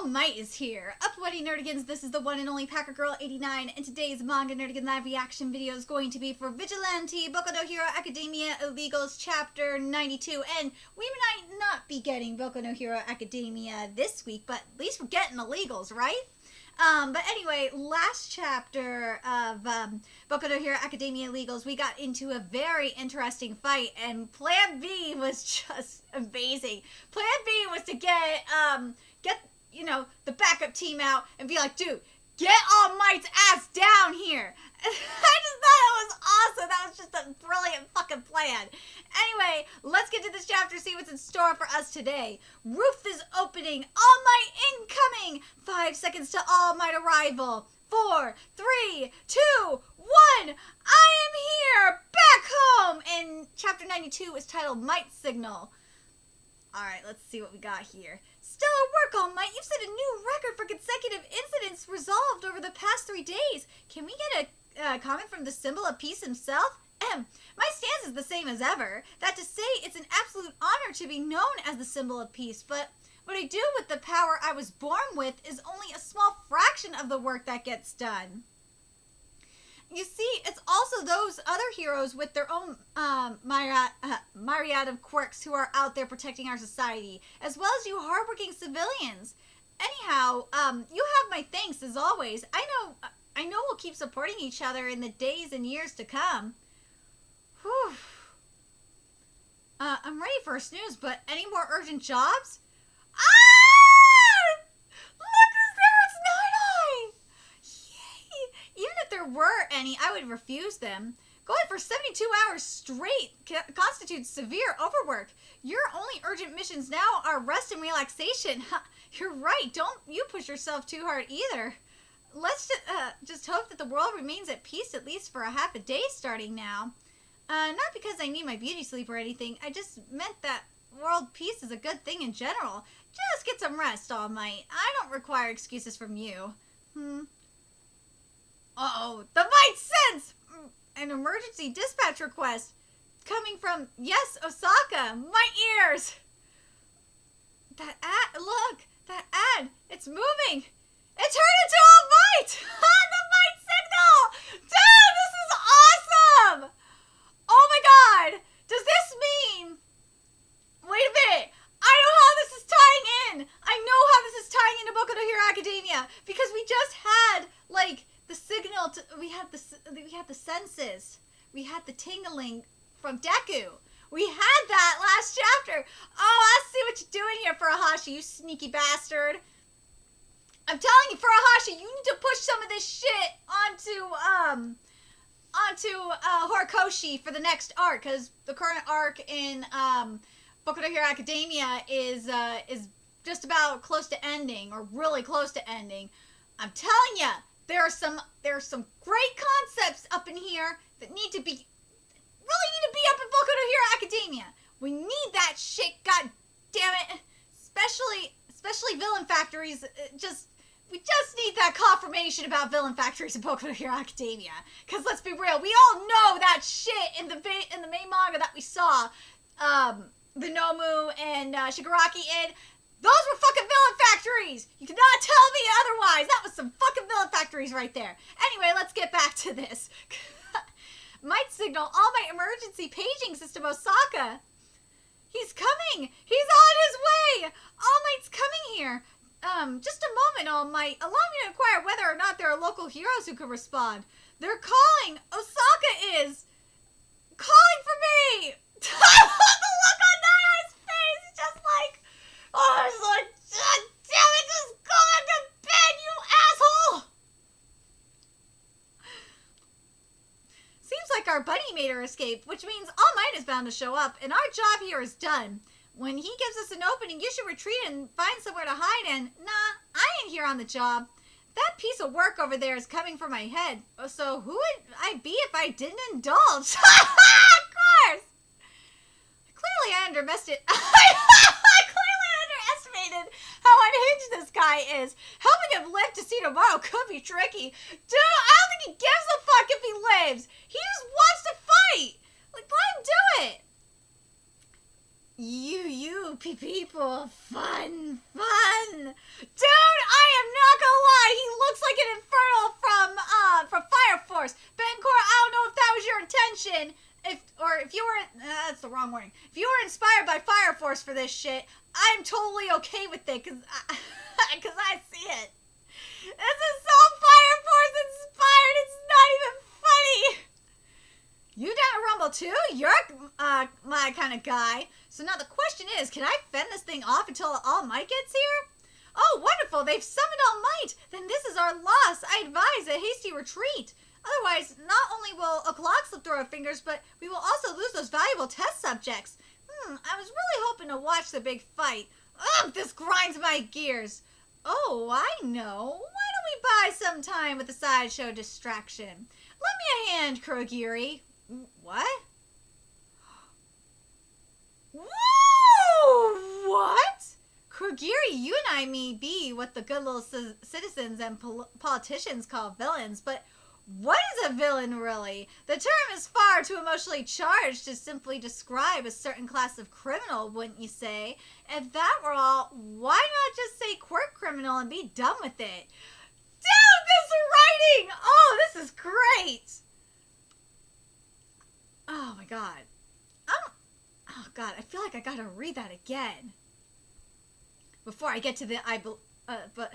Might is here. Upwitty Nerdigans, this is the one and only Packer Girl 89, and today's Manga Nerdigan live reaction video is going to be for Vigilante, Boku no Hero Academia Illegals Chapter 92, and we might not be getting Boku no Hero Academia this week, but at least we're getting Illegals, right? But anyway, last chapter of Boku no Hero Academia Illegals, we got into a very interesting fight, and Plan B was just amazing. Plan B was to get you know, the backup team out and be like, dude, get All Might's ass down here. I just thought it was awesome. That was just a brilliant fucking plan. Anyway, let's get to this chapter, see what's in store for us today. Roof is opening. All Might incoming. 5 seconds to All Might arrival. 4, 3, 2, 1. I am here. Back home. And chapter 92 is titled Might Signal. Alright, let's see what we got here. Stellar work, All Might. You've set a new record for consecutive incidents resolved over the past 3 days. Can we get a comment from the symbol of peace himself? My stance is the same as ever. That to say, it's an absolute honor to be known as the symbol of peace, but what I do with the power I was born with is only a small fraction of the work that gets done. You see, it's also those other heroes with their own myriad of quirks who are out there protecting our society, as well as you hardworking civilians. Anyhow, you have my thanks as always. I know we'll keep supporting each other in the days and years to come. Whew. I'm ready for a snooze, but any more urgent jobs? Ah! Look who's there! It's Night-Eye! Yay! Even if there were any, I would refuse them. Going for 72 hours straight constitutes severe overwork. Your only urgent missions now are rest and relaxation. You're right. Don't you push yourself too hard either. Let's just hope that the world remains at peace at least for a half a day starting now. Not because I need my beauty sleep or anything. I just meant that world peace is a good thing in general. Just get some rest, All Might. I don't require excuses from you. Uh-oh, the Might sense! An emergency dispatch request coming from, yes, Osaka. My ears! That ad, look, that ad, it's moving. It turned into All Might! The Might signal! Dude, this is awesome! Oh my god! Does this mean... Wait a minute! I know how this is tying in! I know how this is tying into Boku no Hero Academia! Because we just had, like, the signal to... We had the senses. We had the tingling from Deku. We had that last chapter! Oh, I see what you're doing here, Furuhashi, you sneaky bastard! I'm telling you, Furuhashi, you need to push some of this shit onto Horikoshi for the next arc, because the current arc in Boku no Hero Academia is just about close to ending, or really close to ending. I'm telling you, there are some great concepts up in here that need to be up in Boku no Hero Academia. We need that shit, god damn it. Especially villain factories. We just need that confirmation about villain factories in Boku no Hero Academia. Because let's be real, we all know that shit in the main manga that we saw. The Nomu and Shigaraki in. Those were fucking villain factories! You cannot tell me otherwise! That was some fucking villain factories right there. Anyway, let's get back to this. Might signal All Might emergency paging system Osaka. He's coming! He's on his way! All Might's coming here. Just a moment, All Might. Allow me to inquire whether or not there are local heroes who can respond. They're calling! Osaka is calling for me! The look on Night-Eye's face is just like, oh, it's like, God damn it, just go back to bed, you asshole! Seems like our bunny made her escape, which means All Might is bound to show up, and our job here is done. When he gives us an opening, you should retreat and find somewhere to hide in. Nah, I ain't here on the job. That piece of work over there is coming from my head. So who would I be if I didn't indulge? Of course! Clearly I underestimated how unhinged this guy is. Helping him live to see tomorrow could be tricky. Dude, I don't think he gives a fuck if he lives. He just wants to fight. Like, let him do it. people, fun. Dude, I am not gonna lie, he looks like an Infernal from Fire Force. Bencor, I don't know if that was your intention, if you were, that's the wrong wording. If you were inspired by Fire Force for this shit, I'm totally okay with it, cause I see it. This is so Fire Force inspired, it's not even funny. You down to rumble too? You're my kind of guy. So now the question is, can I fend this thing off until All Might gets here? Oh, wonderful. They've summoned All Might. Then this is our loss. I advise a hasty retreat. Otherwise, not only will a clock slip through our fingers, but we will also lose those valuable test subjects. I was really hoping to watch the big fight. Ugh, this grinds my gears. Oh, I know. Why don't we buy some time with the sideshow distraction? Lend me a hand, Kurogiri. What? Whoa! What? Kurogiri, you and I may be what the good little citizens and politicians call villains, but what is a villain really? The term is far too emotionally charged to simply describe a certain class of criminal, wouldn't you say? If that were all, why not just say QUIRK criminal and be done with it? Dude, this writing! Oh, this is great! Oh my god. Oh god, I feel like I gotta read that again. Before I get to the but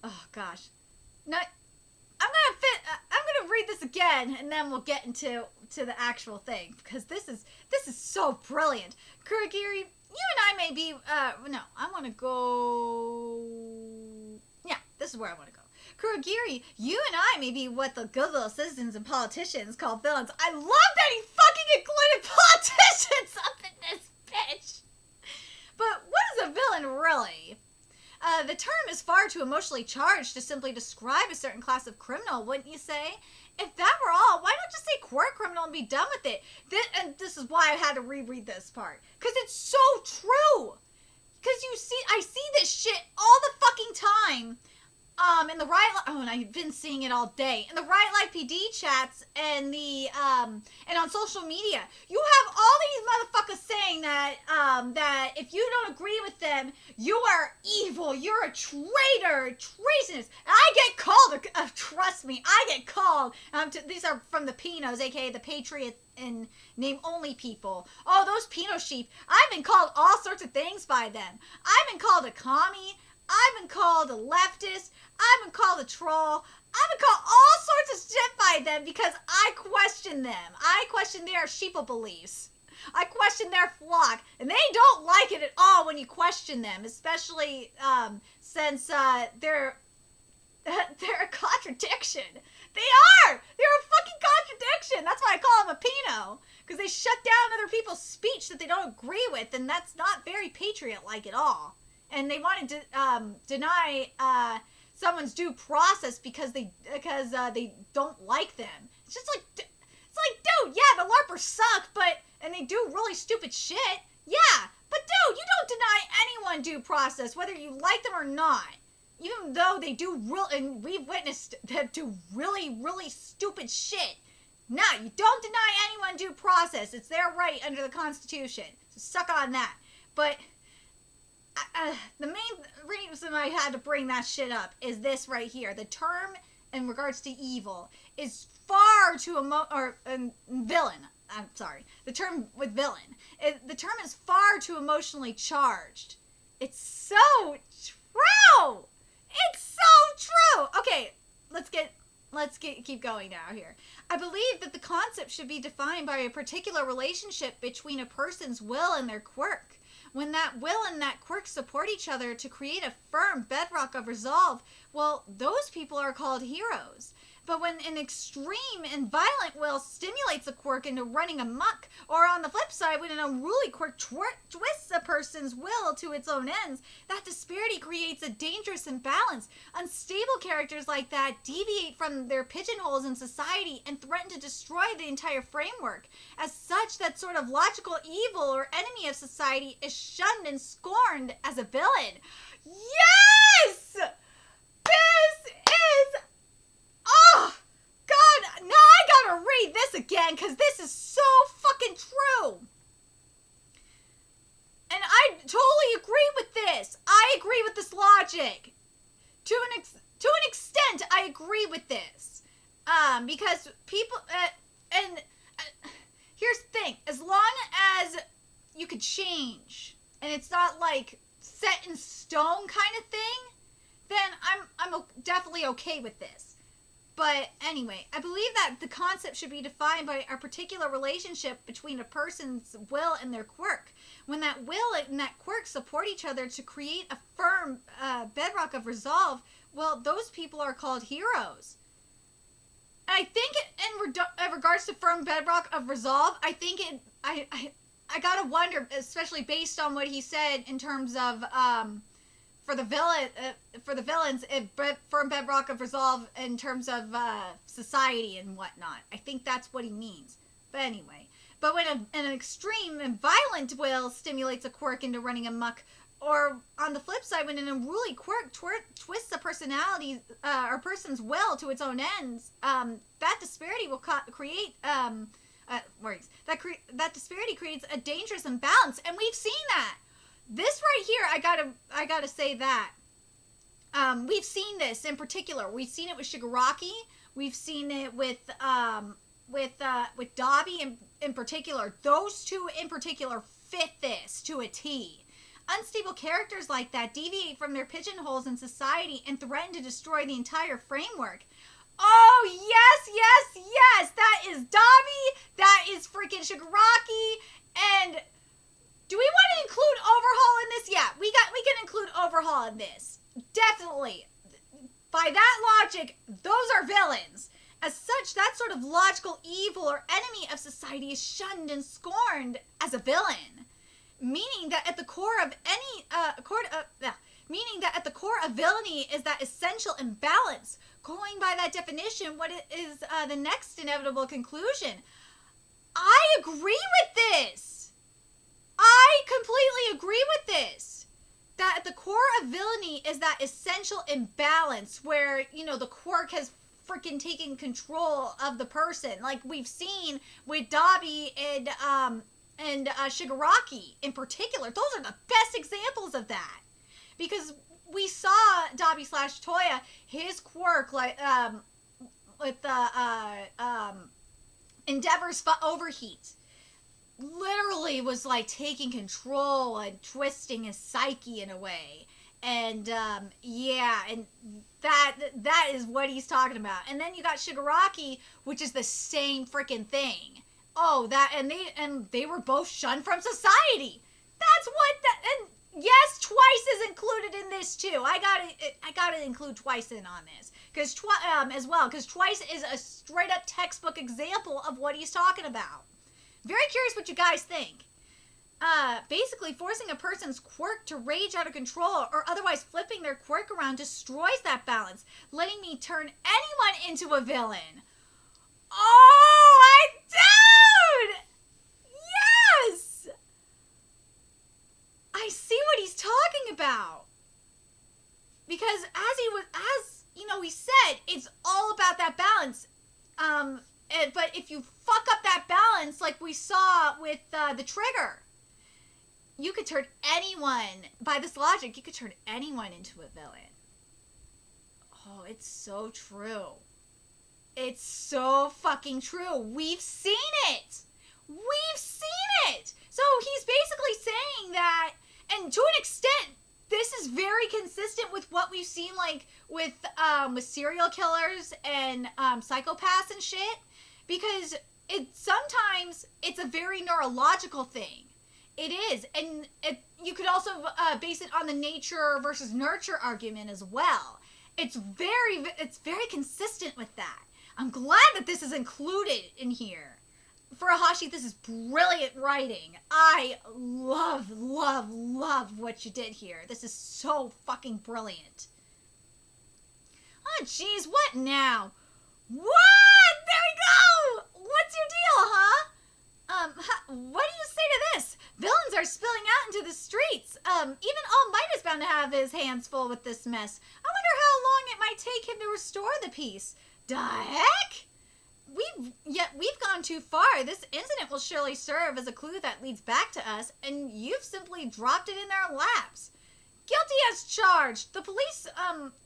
oh gosh. No, I'm gonna read this again and then we'll get into the actual thing because this is so brilliant. Kurogiri, you and I may be no, I wanna go. Yeah, this is where I wanna go. Kurogiri, you and I may be what the good little citizens and politicians call villains. I love that he fucking included politicians up in this bitch. But what is a villain really? The term is far too emotionally charged to simply describe a certain class of criminal, wouldn't you say? If that were all, why not just say QUIRK criminal and be done with it? And this is why I had to reread this part. Because it's so true. Because I see this shit all the fucking time. In the and I've been seeing it all day. In the Riot Life PD chats and and on social media, you have all these motherfuckers saying that if you don't agree with them, you are evil, you're a traitor, treasonous. And I get called, trust me, I get called. These are from the Pinos, aka the Patriot and name only people. Oh, those Pinot sheep. I've been called all sorts of things by them. I've been called a commie. I've been called a leftist. I've been called a troll. I've been called all sorts of shit by them because I question them. I question their sheeple beliefs. I question their flock. And they don't like it at all when you question them, especially since they're a contradiction. They are! They're a fucking contradiction. That's why I call them a Pinot. Because they shut down other people's speech that they don't agree with, and that's not very patriot-like at all. And they want to deny someone's due process because they don't like them. It's like, dude, yeah, the LARPers suck, and they do really stupid shit. Yeah, but dude, you don't deny anyone due process, whether you like them or not. Even though they do and we've witnessed them do really, really stupid shit. No, you don't deny anyone due process. It's their right under the Constitution. So suck on that. But the main reason I had to bring that shit up is this right here. The term in regards to evil is far too villain. I'm sorry. The term with villain. The term is far too emotionally charged. It's so true. It's so true. Okay, let's keep going now here. I believe that the concept should be defined by a particular relationship between a person's will and their quirk. When that will and that quirk support each other to create a firm bedrock of resolve, well, those people are called heroes. But when an extreme and violent will stimulates a quirk into running amok, or on the flip side, when an unruly quirk twists a person's will to its own ends, that disparity creates a dangerous imbalance. Unstable characters like that deviate from their pigeonholes in society and threaten to destroy the entire framework. As such, that sort of logical evil or enemy of society is shunned and scorned as a villain. Yes! This is... Oh, God, now I gotta read this again because this is so fucking true. And I totally agree with this. I agree with this logic. To an extent, I agree with this. Because people, here's the thing. As long as you could change, and it's not like set in stone kind of thing, then I'm definitely okay with this. But anyway, I believe that the concept should be defined by a particular relationship between a person's will and their quirk. When that will and that quirk support each other to create a firm bedrock of resolve, well, those people are called heroes. I think in regards to firm bedrock of resolve, I think I gotta wonder, especially based on what he said in terms of for the villains, firm bedrock of resolve in terms of society and whatnot. I think that's what he means. But anyway, but when an extreme and violent will stimulates a quirk into running amok, or on the flip side, when an unruly quirk twists a personality or person's will to its own ends, that disparity will create that disparity creates a dangerous imbalance, and we've seen that. This right here, I gotta say that we've seen this in particular. We've seen it with Shigaraki. We've seen it with Dabi in particular. Those two in particular fit this to a T. Unstable characters like that deviate from their pigeonholes in society and threaten to destroy the entire framework. Oh, yes, yes, yes! That is Dabi, that is freaking Shigaraki, and do we want to include Overhaul in this? Yeah, we can include Overhaul in this. Definitely. By that logic, those are villains. As such, that sort of logical evil or enemy of society is shunned and scorned as a villain. Meaning that at the core of villainy is that essential imbalance. Going by that definition, what is the next inevitable conclusion? I agree with this. I completely agree with this. That at the core of villainy is that essential imbalance where, you know, the quirk has freaking taken control of the person. Like we've seen with Dabi and Shigaraki in particular. Those are the best examples of that. Because we saw Dabi / Toya, his quirk, like, with the Endeavor's overheat, literally was like taking control and twisting his psyche in a way. And yeah, and that is what he's talking about. And then you got Shigaraki, which is the same freaking thing. Oh, that, and they were both shunned from society. That's what that, and yes, Twice is included in this too. I gotta include Twice in on this because as well, because Twice is a straight up textbook example of what he's talking about. Very curious what you guys think. Basically, forcing a person's quirk to rage out of control or otherwise flipping their quirk around destroys that balance, letting me turn anyone into a villain. Oh, dude! Yes! I see what he's talking about. Because as he said, it's all about that balance. But if you fuck up that balance, like we saw with the trigger, you could turn anyone, by this logic, you could turn anyone into a villain. Oh, it's so true. It's so fucking true. We've seen it. We've seen it. So he's basically saying that, and to an extent, this is very consistent with what we've seen, like with serial killers and psychopaths and shit, because sometimes it's a very neurological thing. It is, and you could also base it on the nature versus nurture argument as well. It's very consistent with that. I'm glad that this is included in here. Furuhashi, this is brilliant writing. I love, love, love what you did here. This is so fucking brilliant. Oh, jeez, what now? What? There we go! What's your deal, huh? What do you say to this? Villains are spilling out into the streets. Even All Might is bound to have his hands full with this mess. I wonder how long it might take him to restore the peace. The heck? we've gone too far. This incident will surely serve as a clue that leads back to us, and you've simply dropped it in our laps. Guilty as charged. The police,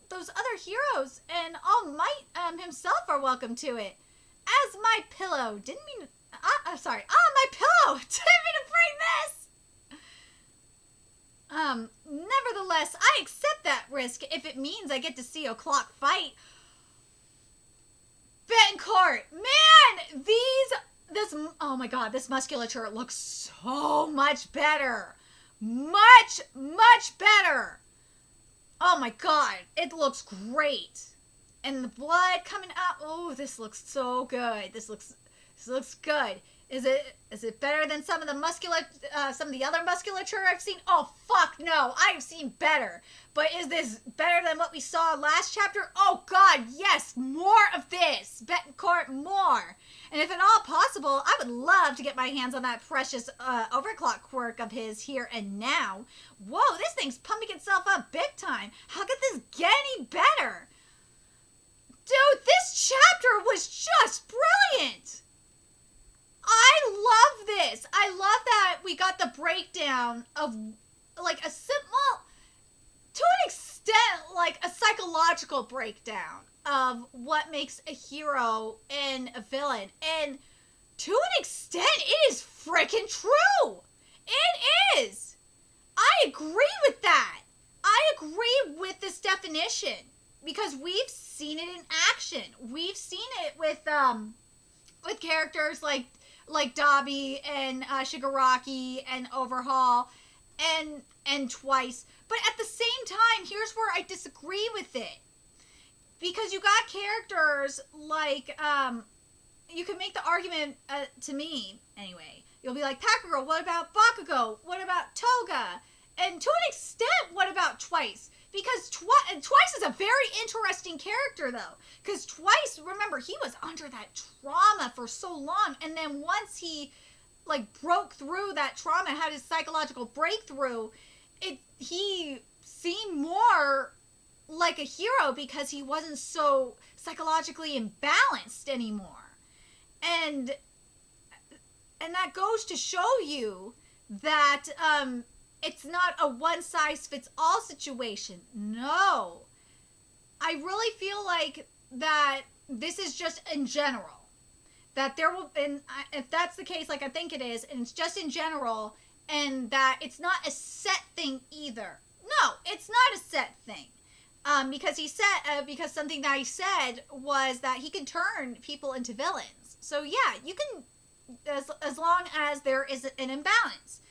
those other heroes, and All Might, himself are welcome to it. As my pillow. Didn't mean... I'm sorry. My pillow! Didn't mean to bring this! Nevertheless, I accept that risk if it means I get to see O'Clock fight. Betancourt! Man! Oh my god, this musculature looks so much better. Much, much better. Oh my god, it looks great. And the blood coming out. Oh, this looks so good. This looks good. Is it better than some of the other musculature I've seen? Oh fuck no, I've seen better. But is this better than what we saw last chapter? Oh god, yes, more of this. Betancourt, more. And if at all possible, I would love to get my hands on that precious overclock quirk of his here and now. Whoa, this thing's pumping itself up big time. How could this get any better? Dude, this chapter was just brilliant. I love this. I love that we got the breakdown of, like, a simple, to an extent, like, a psychological breakdown of what makes a hero and a villain. And to an extent, it is freaking true. It is. I agree with that. I agree with this definition because we've seen it in action. We've seen it with characters like Dabi and Shigaraki and Overhaul and Twice. But at the same time, here's where I disagree with it. Because you got characters like, you can make the argument, to me, anyway. You'll be like, Packer Girl, what about Bakugo? What about Toga? And to an extent, what about Twice? Because Twice is a very interesting character, though. Because Twice, remember, he was under that trauma for so long. And then once he, like, broke through that trauma, had his psychological breakthrough, he seemed more like a hero because he wasn't so psychologically imbalanced anymore. And that goes to show you that, it's not a one-size-fits-all situation. No. I really feel like that this is just in general. That there will, and if that's the case, like I think it is, and it's just in general, and that it's not a set thing either. No, it's not a set thing. Because something that he said was that he can turn people into villains. So yeah, you can, as long as there is an imbalance.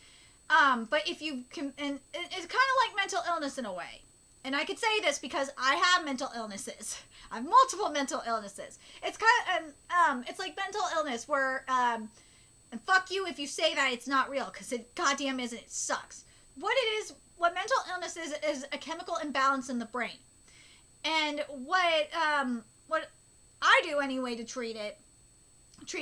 But if you can, and it's kind of like mental illness in a way. And I could say this because I have mental illnesses. I have multiple mental illnesses. It's kind of, it's like mental illness where, and fuck you if you say that it's not real, because it goddamn isn't. It sucks. What mental illness is a chemical imbalance in the brain. And what I do anyway to treat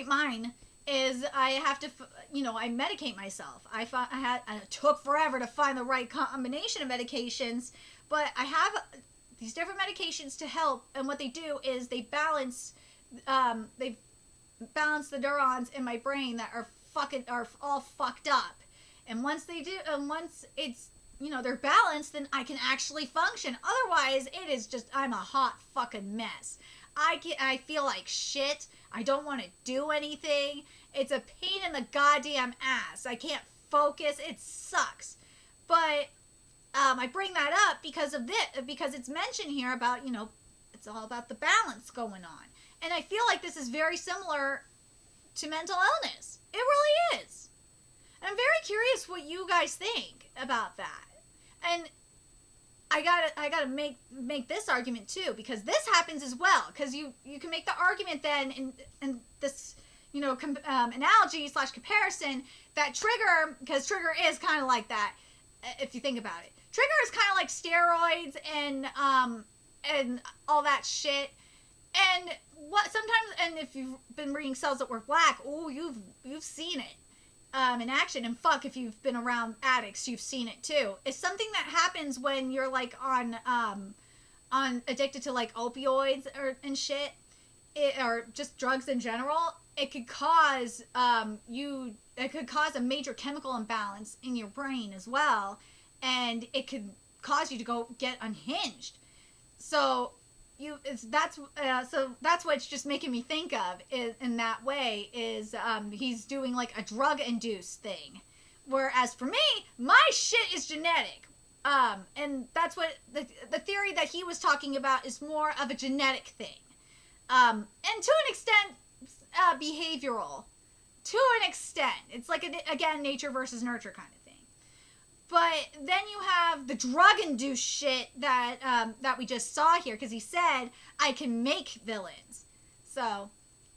mine is I have to, I medicate myself. It took forever to find the right combination of medications, but I have these different medications to help, and what they do is they balance the neurons in my brain that are all fucked up. And once they do, and once it's, they're balanced, then I can actually function. Otherwise, it is just, I'm a hot fucking mess. I feel like shit. I don't want to do anything. It's a pain in the goddamn ass. I can't focus. It sucks. But I bring that up because it's mentioned here about, it's all about the balance going on. And I feel like this is very similar to mental illness. It really is. And I'm very curious what you guys think about that. And I gotta make this argument too, because this happens as well. Because you can make the argument then in this, analogy / comparison that Trigger, because Trigger is kind of like that, if you think about it. Trigger is kind of like steroids and all that shit. And if you've been reading Cells That Work Black, you've seen it. In action, and fuck, if you've been around addicts, you've seen it too. It's something that happens when you're like on addicted to like opioids and shit. or just drugs in general, it could cause it could cause a major chemical imbalance in your brain as well, and it could cause you to go get unhinged. So that's what it's just making me think of in that way is he's doing like a drug induced thing, whereas for me, my shit is genetic. And that's what the theory that he was talking about is more of a genetic thing. And to an extent, behavioral. To an extent. It's like, again, nature versus nurture kind of thing. But then you have the drug-induced shit that we just saw here, because he said, I can make villains. So,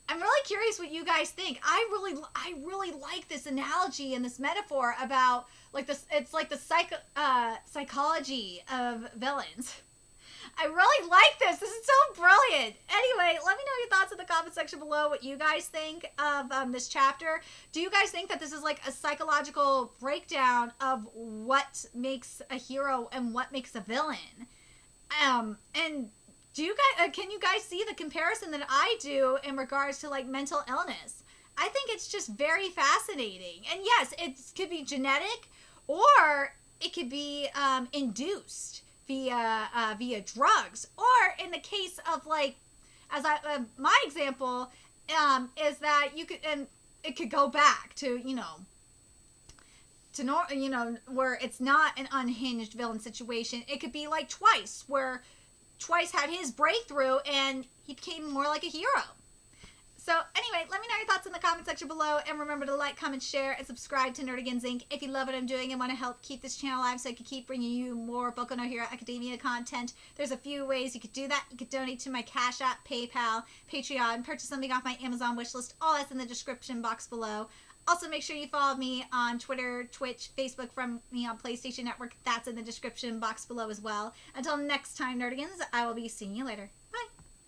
I'm really curious what you guys think. I really like this analogy and this metaphor about, like, this. It's like the psychology of villains. I really like this. This is so brilliant. Anyway, let me know your thoughts in the comment section below, what you guys think of this chapter. Do you guys think that this is like a psychological breakdown of what makes a hero and what makes a villain? And do you guys, can you guys see the comparison that I do in regards to like mental illness? I think it's just very fascinating. And yes, it could be genetic or it could be induced via drugs, or in the case of like, as my example is that you could, and it could go back to where it's not an unhinged villain situation. It could be like Twice, where Twice had his breakthrough and he became more like a hero. So anyway, let me know your thoughts in the comment section below, and remember to like, comment, share, and subscribe to Nerdigans Inc. if you love what I'm doing and want to help keep this channel alive so I can keep bringing you more Boku no Hero Academia content. There's a few ways you could do that. You could donate to my Cash App, PayPal, Patreon, purchase something off my Amazon wishlist. All that's in the description box below. Also, make sure you follow me on Twitter, Twitch, Facebook, from me on PlayStation Network. That's in the description box below as well. Until next time, Nerdigans, I will be seeing you later.